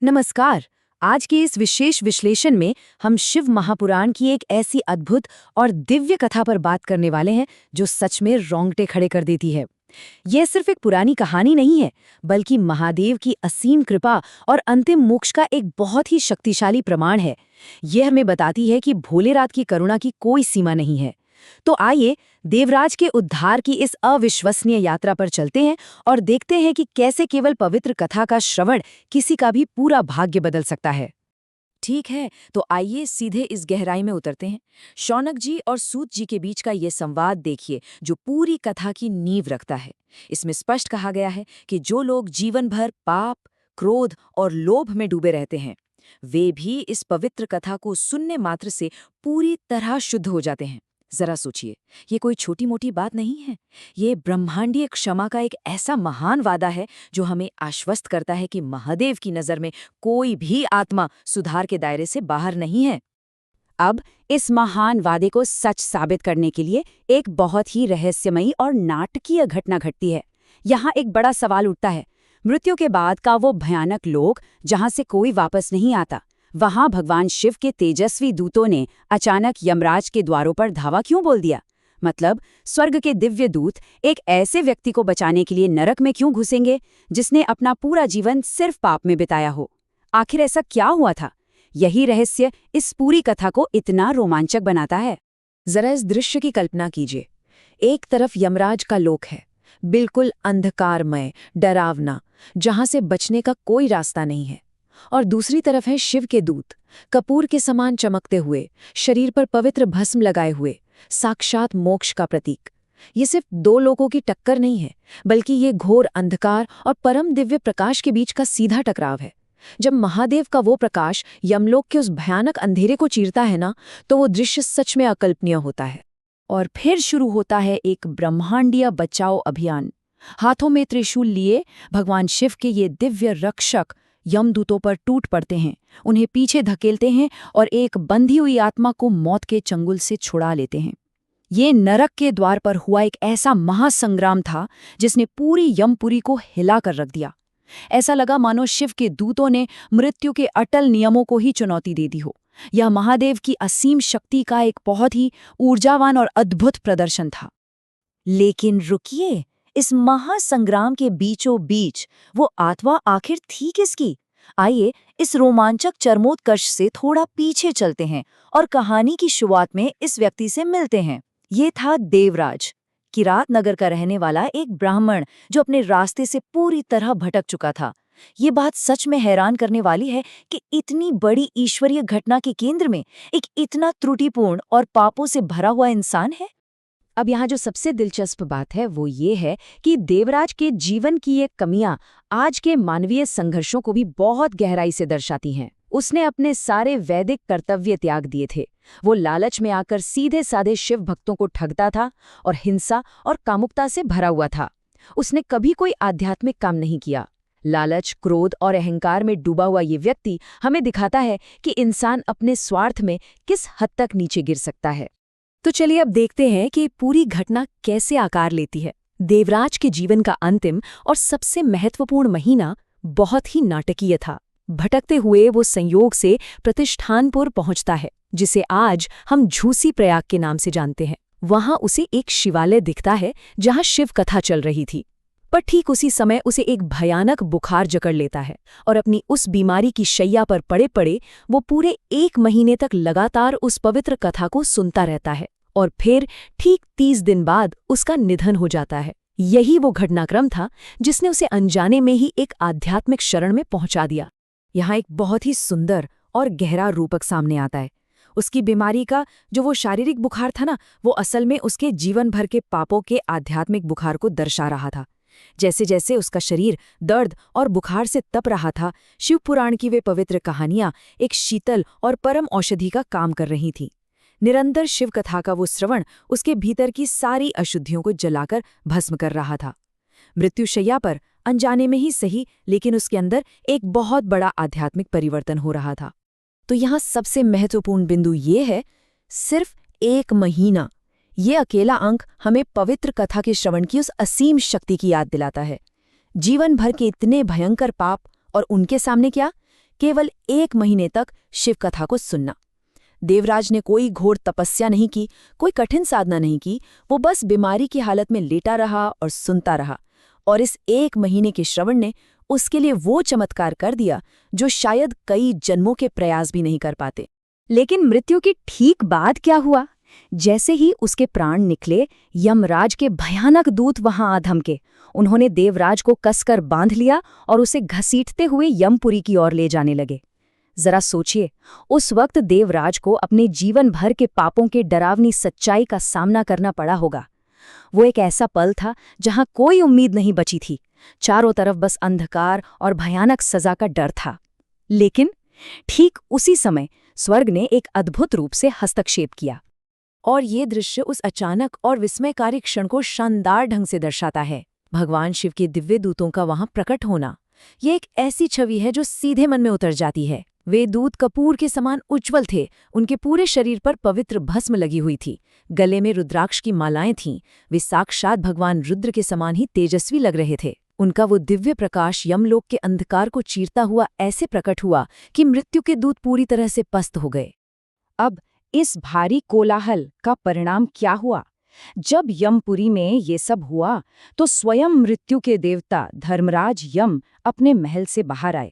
नमस्कार। आज के इस विशेष विश्लेषण में हम शिव महापुराण की एक ऐसी अद्भुत और दिव्य कथा पर बात करने वाले हैं जो सच में रोंगटे खड़े कर देती है। यह सिर्फ एक पुरानी कहानी नहीं है, बल्कि महादेव की असीम कृपा और अंतिम मोक्ष का एक बहुत ही शक्तिशाली प्रमाण है। यह हमें बताती है कि भोलेनाथ की करुणा की कोई सीमा नहीं है। तो आइए देवराज के उद्धार की इस अविश्वसनीय यात्रा पर चलते हैं और देखते हैं कि कैसे केवल पवित्र कथा का श्रवण किसी का भी पूरा भाग्य बदल सकता है। ठीक है, तो आइए सीधे इस गहराई में उतरते हैं। शौनक जी और सूत जी के बीच का ये संवाद देखिए, जो पूरी कथा की नींव रखता है। इसमें स्पष्ट कहा गया है कि जो लोग जीवन भर पाप, क्रोध और लोभ में डूबे रहते हैं, वे भी इस पवित्र कथा को सुनने मात्र से पूरी तरह शुद्ध हो जाते हैं। जरा सोचिए, ये कोई छोटी मोटी बात नहीं है। ये ब्रह्मांडीय क्षमा का एक ऐसा महान वादा है जो हमें आश्वस्त करता है कि महादेव की नज़र में कोई भी आत्मा सुधार के दायरे से बाहर नहीं है। अब इस महान वादे को सच साबित करने के लिए एक बहुत ही रहस्यमयी और नाटकीय घटना घटती है। यहाँ एक बड़ा सवाल उठता है, मृत्यु के बाद का वो भयानक लोक जहाँ से कोई वापस नहीं आता, वहां भगवान शिव के तेजस्वी दूतों ने अचानक यमराज के द्वारों पर धावा क्यों बोल दिया? मतलब स्वर्ग के दिव्य दूत एक ऐसे व्यक्ति को बचाने के लिए नरक में क्यों घुसेंगे जिसने अपना पूरा जीवन सिर्फ पाप में बिताया हो? आखिर ऐसा क्या हुआ था? यही रहस्य इस पूरी कथा को इतना रोमांचक बनाता है। जरा इस दृश्य की कल्पना कीजिए। एक तरफ यमराज का लोक है, बिल्कुल अंधकारमय, डरावना, जहां से बचने का कोई रास्ता नहीं है। और दूसरी तरफ है शिव के दूत, कपूर के समान चमकते हुए, शरीर पर पवित्र भस्म लगाए हुए, साक्षात मोक्ष का प्रतीक। ये सिर्फ दो लोगों की टक्कर नहीं है, बल्कि ये घोर अंधकार और परम दिव्य प्रकाश के बीच का सीधा टकराव है। जब महादेव का वो प्रकाश यमलोक के उस भयानक अंधेरे को चीरता है ना, तो वो दृश्य सच में अकल्पनीय होता है। और फिर शुरू होता है एक ब्रह्मांडीय बचाव अभियान। हाथों में त्रिशूल लिए भगवान शिव के ये दिव्य रक्षक यमदूतों पर टूट पड़ते हैं, उन्हें पीछे धकेलते हैं और एक बंधी हुई आत्मा को मौत के चंगुल से छुड़ा लेते हैं। ये नरक के द्वार पर हुआ एक ऐसा महासंग्राम था जिसने पूरी यमपुरी को हिला कर रख दिया। ऐसा लगा मानो शिव के दूतों ने मृत्यु के अटल नियमों को ही चुनौती दे दी हो। यह महादेव की असीम शक्ति का एक बहुत ही ऊर्जावान और अद्भुत प्रदर्शन था। लेकिन रुकिए, इस महासंग्राम के बीचों बीच वो आत्मा आखिर थी किसकी? आइए इस रोमांचक चरमोत्कर्ष से थोड़ा पीछे चलते हैं और कहानी की शुरुआत में इस व्यक्ति से मिलते हैं। ये था देवराज, किरात नगर का रहने वाला एक ब्राह्मण जो अपने रास्ते से पूरी तरह भटक चुका था। ये बात सच में हैरान करने वाली है कि इतनी बड़ी ईश्वरीय घटना के केंद्र में एक इतना त्रुटिपूर्ण और पापों से भरा हुआ इंसान है। अब यहाँ जो सबसे दिलचस्प बात है वो ये है कि देवराज के जीवन की ये कमियां आज के मानवीय संघर्षों को भी बहुत गहराई से दर्शाती हैं। उसने अपने सारे वैदिक कर्तव्य त्याग दिए थे। वो लालच में आकर सीधे साधे शिव भक्तों को ठगता था और हिंसा और कामुकता से भरा हुआ था। उसने कभी कोई आध्यात्मिक काम नहीं किया। लालच, क्रोध और अहंकार में डूबा हुआ ये व्यक्ति हमें दिखाता है कि इंसान अपने स्वार्थ में किस हद तक नीचे गिर सकता है। तो चलिए अब देखते हैं कि पूरी घटना कैसे आकार लेती है। देवराज के जीवन का अंतिम और सबसे महत्वपूर्ण महीना बहुत ही नाटकीय था। भटकते हुए वो संयोग से प्रतिष्ठानपुर पहुंचता है, जिसे आज हम झूसी प्रयाग के नाम से जानते हैं। वहां उसे एक शिवालय दिखता है जहां शिव कथा चल रही थी। पर ठीक उसी समय उसे एक भयानक बुखार जकड़ लेता है और अपनी उस बीमारी की शैया पर पड़े पड़े वो पूरे 1 महीने तक लगातार उस पवित्र कथा को सुनता रहता है और फिर ठीक 30 दिन बाद उसका निधन हो जाता है। यही वो घटनाक्रम था जिसने उसे अनजाने में ही एक आध्यात्मिक शरण में पहुंचा दिया। यहाँ एक बहुत ही सुंदर और गहरा रूपक सामने आता है। उसकी बीमारी का जो वो शारीरिक बुखार था ना, वो असल में उसके जीवन भर के पापों के आध्यात्मिक बुखार को दर्शा रहा था। जैसे जैसे उसका शरीर दर्द और बुखार से तप रहा था, शिव पुराण की वे पवित्र कहानियां एक शीतल और परम औषधि का काम कर रही थीं। निरंतर शिव कथा का वो श्रवण उसके भीतर की सारी अशुद्धियों को जलाकर भस्म कर रहा था। मृत्युशैया पर अनजाने में ही सही, लेकिन उसके अंदर एक बहुत बड़ा आध्यात्मिक परिवर्तन हो रहा था। तो यहाँ सबसे महत्वपूर्ण बिंदु ये है, सिर्फ 1 महीना। ये अकेला अंक हमें पवित्र कथा के श्रवण की उस असीम शक्ति की याद दिलाता है। जीवन भर के इतने भयंकर पाप और उनके सामने क्या, केवल 1 महीने तक शिव कथा को सुनना। देवराज ने कोई घोर तपस्या नहीं की, कोई कठिन साधना नहीं की, वो बस बीमारी की हालत में लेटा रहा और सुनता रहा। और इस 1 महीने के श्रवण ने उसके लिए वो चमत्कार कर दिया जो शायद कई जन्मों के प्रयास भी नहीं कर पाते। लेकिन मृत्यु की ठीक बाद क्या हुआ? जैसे ही उसके प्राण निकले, यमराज के भयानक दूत वहां आ धमके। उन्होंने देवराज को कसकर बांध लिया और उसे घसीटते हुए यमपुरी की ओर ले जाने लगे। जरा सोचिए, उस वक्त देवराज को अपने जीवन भर के पापों के डरावनी सच्चाई का सामना करना पड़ा होगा। वो एक ऐसा पल था जहां कोई उम्मीद नहीं बची थी। चारों तरफ बस अंधकार और भयानक सजा का डर था। लेकिन ठीक उसी समय स्वर्ग ने एक अद्भुत रूप से हस्तक्षेप किया। और ये दृश्य उस अचानक और विस्मयकारी क्षण को शानदार ढंग से दर्शाता है। भगवान शिव के दिव्य दूतों का वहां प्रकट होना, ये एक ऐसी छवि है जो सीधे मन में उतर जाती है। वे दूत कपूर के समान उज्ज्वल थे। उनके पूरे शरीर पर पवित्र भस्म लगी हुई थी, गले में रुद्राक्ष की मालाएं थीं। वे साक्षात भगवान रुद्र के समान ही तेजस्वी लग रहे थे। उनका वो दिव्य प्रकाश यमलोक के अंधकार को चीरता हुआ ऐसे प्रकट हुआ कि मृत्यु के दूत पूरी तरह से पस्त हो गए। अब इस भारी कोलाहल का परिणाम क्या हुआ? जब यमपुरी में ये सब हुआ तो स्वयं मृत्यु के देवता धर्मराज यम अपने महल से बाहर आए।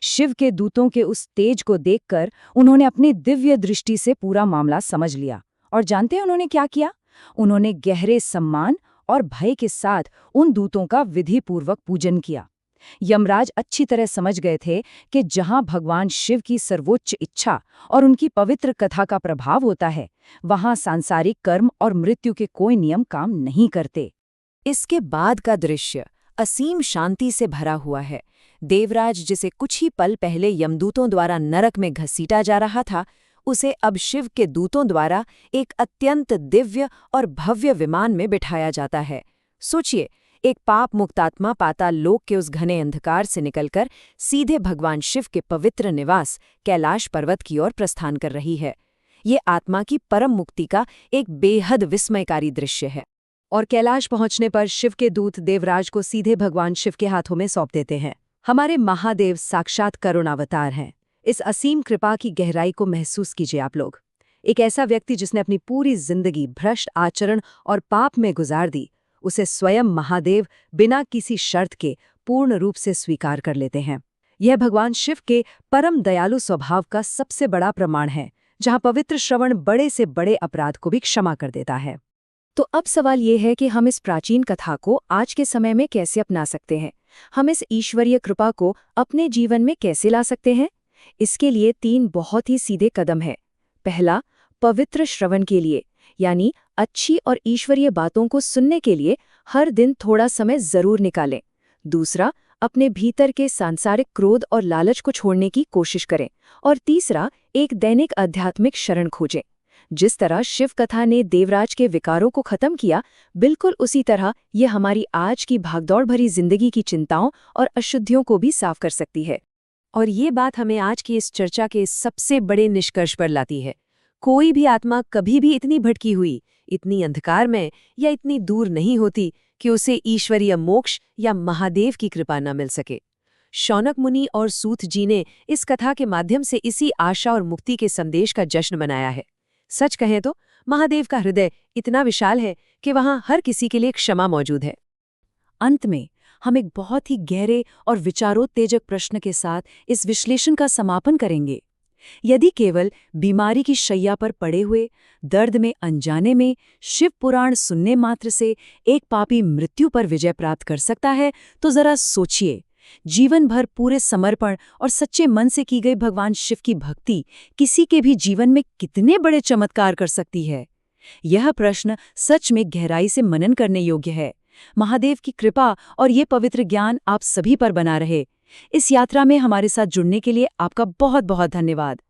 शिव के दूतों के उस तेज को देखकर उन्होंने अपनी दिव्य दृष्टि से पूरा मामला समझ लिया। और जानते हैं उन्होंने क्या किया? उन्होंने गहरे सम्मान और भय के साथ उन दूतों का विधिपूर्वक पूजन किया। यमराज अच्छी तरह समझ गए थे कि जहां भगवान शिव की सर्वोच्च इच्छा और उनकी पवित्र कथा का प्रभाव होता है, वहां सांसारिक कर्म और मृत्यु के कोई नियम काम नहीं करते। इसके बाद का दृश्य असीम शांति से भरा हुआ है। देवराज, जिसे कुछ ही पल पहले यमदूतों द्वारा नरक में घसीटा जा रहा था, उसे अब शिव के दूतों द्वारा एक अत्यंत दिव्य और भव्य विमान में बिठाया जाता है। सोचिए, एक पाप मुक्त आत्मा पाताल लोक के उस घने अंधकार से निकलकर सीधे भगवान शिव के पवित्र निवास कैलाश पर्वत की ओर प्रस्थान कर रही है। ये आत्मा की परम मुक्ति का एक बेहद विस्मयकारी दृश्य है। और कैलाश पहुंचने पर शिव के दूत देवराज को सीधे भगवान शिव के हाथों में सौंप देते हैं। हमारे महादेव साक्षात करुणावतार हैं। इस असीम कृपा की गहराई को महसूस कीजिए आप लोग। एक ऐसा व्यक्ति जिसने अपनी पूरी जिंदगी भ्रष्ट आचरण और पाप में गुजार दी, उसे स्वयं महादेव बिना किसी शर्त के पूर्ण रूप से स्वीकार कर लेते हैं। यह भगवान शिव के परम दयालु स्वभाव का सबसे बड़ा प्रमाण है, जहां पवित्र श्रवण बड़े से बड़े अपराध को भी क्षमा कर देता है। तो अब सवाल ये है कि हम इस प्राचीन कथा को आज के समय में कैसे अपना सकते हैं? हम इस ईश्वरीय कृपा को अपने जीवन में कैसे ला सकते हैं? इसके लिए 3 बहुत ही सीधे कदम हैं। पहला, पवित्र श्रवण के लिए, यानी अच्छी और ईश्वरीय बातों को सुनने के लिए हर दिन थोड़ा समय जरूर निकालें। दूसरा, अपने भीतर के सांसारिक क्रोध और लालच को छोड़ने की कोशिश करें। और तीसरा, एक दैनिक आध्यात्मिक शरण खोजें। जिस तरह शिव कथा ने देवराज के विकारों को खत्म किया, बिल्कुल उसी तरह ये हमारी आज की भागदौड़ भरी जिंदगी की चिंताओं और अशुद्धियों को भी साफ कर सकती है। और ये बात हमें आज की इस चर्चा के सबसे बड़े निष्कर्ष पर लाती है। कोई भी आत्मा कभी भी इतनी भटकी हुई, इतनी अंधकार में या इतनी दूर नहीं होती कि उसे ईश्वरीय मोक्ष या महादेव की कृपा न मिल सके। शौनक मुनि और सूत जी ने इस कथा के माध्यम से इसी आशा और मुक्ति के संदेश का जश्न मनाया है। सच कहें तो महादेव का हृदय इतना विशाल है कि वहां हर किसी के लिए क्षमा मौजूद है। अंत में हम एक बहुत ही गहरे और विचारोत्तेजक प्रश्न के साथ इस विश्लेषण का समापन करेंगे। यदि केवल बीमारी की शैया पर पड़े हुए, दर्द में अनजाने में शिव पुराण सुनने मात्र से एक पापी मृत्यु पर विजय प्राप्त कर सकता है, तो जरा सोचिए, जीवन भर पूरे समर्पण और सच्चे मन से की गई भगवान शिव की भक्ति किसी के भी जीवन में कितने बड़े चमत्कार कर सकती है। यह प्रश्न सच में गहराई से मनन करने योग्य है। महादेव की कृपा और ये पवित्र ज्ञान आप सभी पर बना रहे। इस यात्रा में हमारे साथ जुड़ने के लिए आपका बहुत बहुत धन्यवाद।